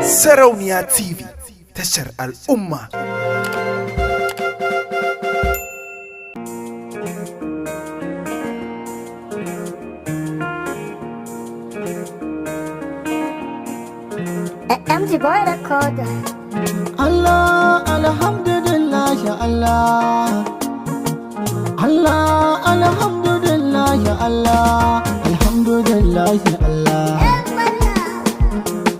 Sarauniya TV, tashar al'umma. MG Boy Recorder. Allah, alhamdulillah ya Allah. Allah, alhamdulillah ya Allah. Alhamdulillah ya Allah.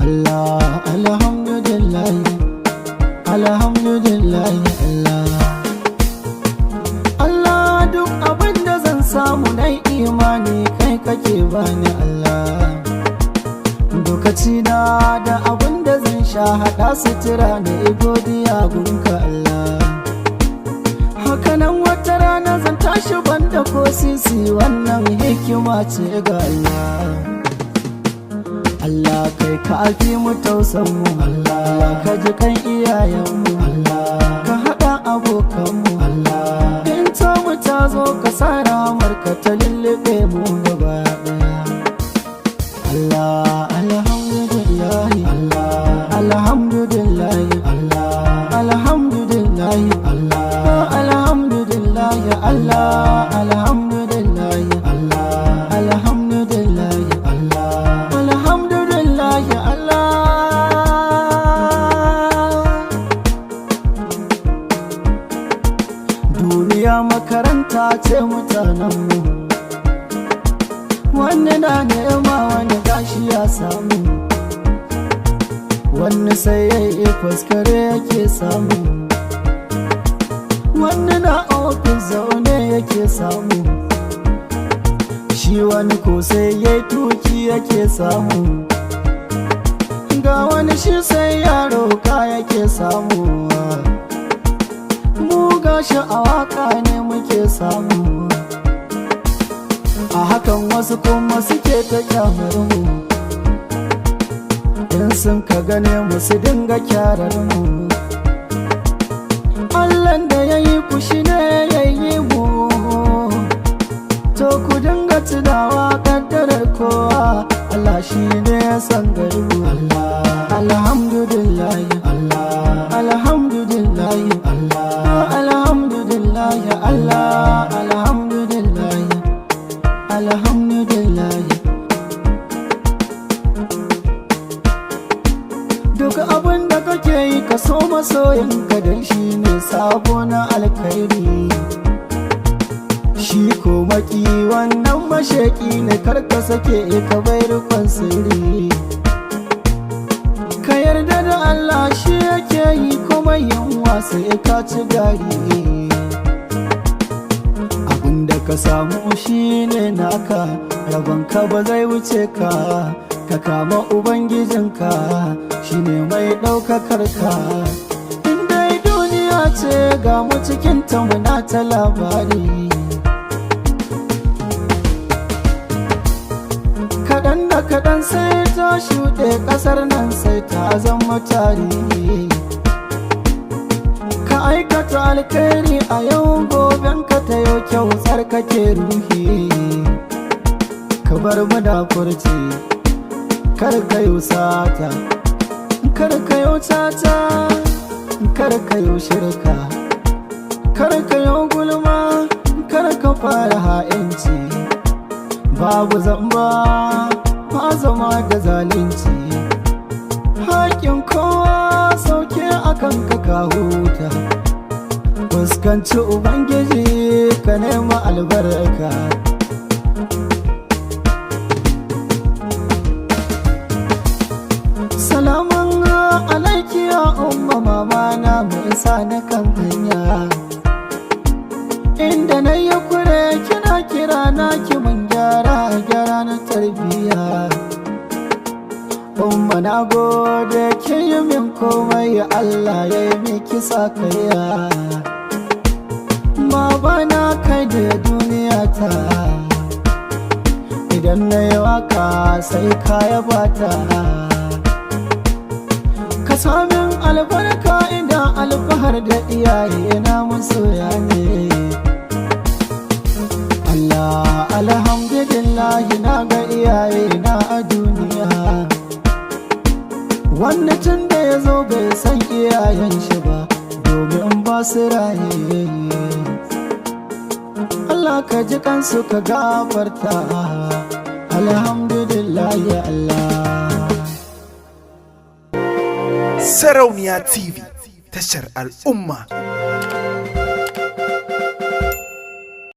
Allah, alhamdulillah. Alhamdulillah ya Allah. Allah, duk abin da zan samu dai imani kai kake bani Allah. Lokaci na da abin da zan sha haɗa sutura na godiya gunka Allah. Hakanan wata rana zan tashi banda ko sisi, wannan hikima ce ga Allah. Allah kai ka fi mu tausan mu Allah, ka ji kan iyayenmu Allah, ka haɗa abokanmu Allah. In ta mu ta zo ka sa ramar ka ta lullube mu gaba ɗaya Allah. Alhamdulillah Allah, alhamdulillah Allah, alhamdulillah Allah, alhamdulillah Allah, alhamdulillah Allah, alhamdulillah Allah, alhamdulillah Allah. Duniya makaranta ce mutanenmu, wani na nema wani gashi ya samu, wani sai ya yi faskare yake samu, wani na ofis zaune yake samu, shi wani ko sai ya yi tuki yake samu, ga wani shi sai ya roka yake samu. Mu gashi a waka ne muke samu, a hakan wasu kuma suke ta kyamar mu, in sun ka gane mu su dinga kyarar mu. Allahn da ya yi ku shi ne ya yi mu, to ku dinga tunawa kaddarar kowa, Allah shi ne ya san gaibu Allah. Alhamdulillah Allah, alhamdulillah Allah, alhamdulillah Allah, alhamdulillah, alhamdulillah. Duk abin da kake yi ka so masoyinka, dan shi ne sabo na alkhairi. Shi ko maki wannan mashaki ne, karka sake ka bai rikon sirri. Ka yarda da Allah shi yake yi kuma yin wasa ka ci gari. Abinda ka samu shi ne naka, rabonka ba zai wuce ka. Ka kama Ubangijinka shi ne mai ɗaukakar ka. Indai duniya ce ga mu cikinta muna ta labari. Kaɗan da kaɗan sai ta shuɗe ƙasar nan sai ta zama tarihi. Ka aikata alkhairi a yau goben ka ta yau kyau tsarkake ruhi. Ka bar mu da furci, kar ka yi sata, kar ka yi tata, kar ka yi shirka, kar ka yi gulma, kar ka fara ha'inci. Babu zamba ba zama da zalunci, haƙin kowa sauke akan ka huta. Fuskanci Ubangiji ka nema albarka. Salamun alaiki ya umma, mama na mai isa na kan hanya. Inda na yi kure kina kira na ki mun gyara na tarbiyya. Umma na gode ki yi min komai, Allah ya yi miki sakayya. Baba na kai da duniya ta, idan na yi waka sai ka yaba ta. Ka samin albarka idan alfahar da iyaye na masoya ne. Allah, alhamdulillah na ga iyaye na a duniya. wanda tun da ya zo bai san iyayen shi ba domin ba su raye. Allah ka ji kansu ka gafarta, alhamdulillah ya Allah. Sarauniya TV tashar al'umma.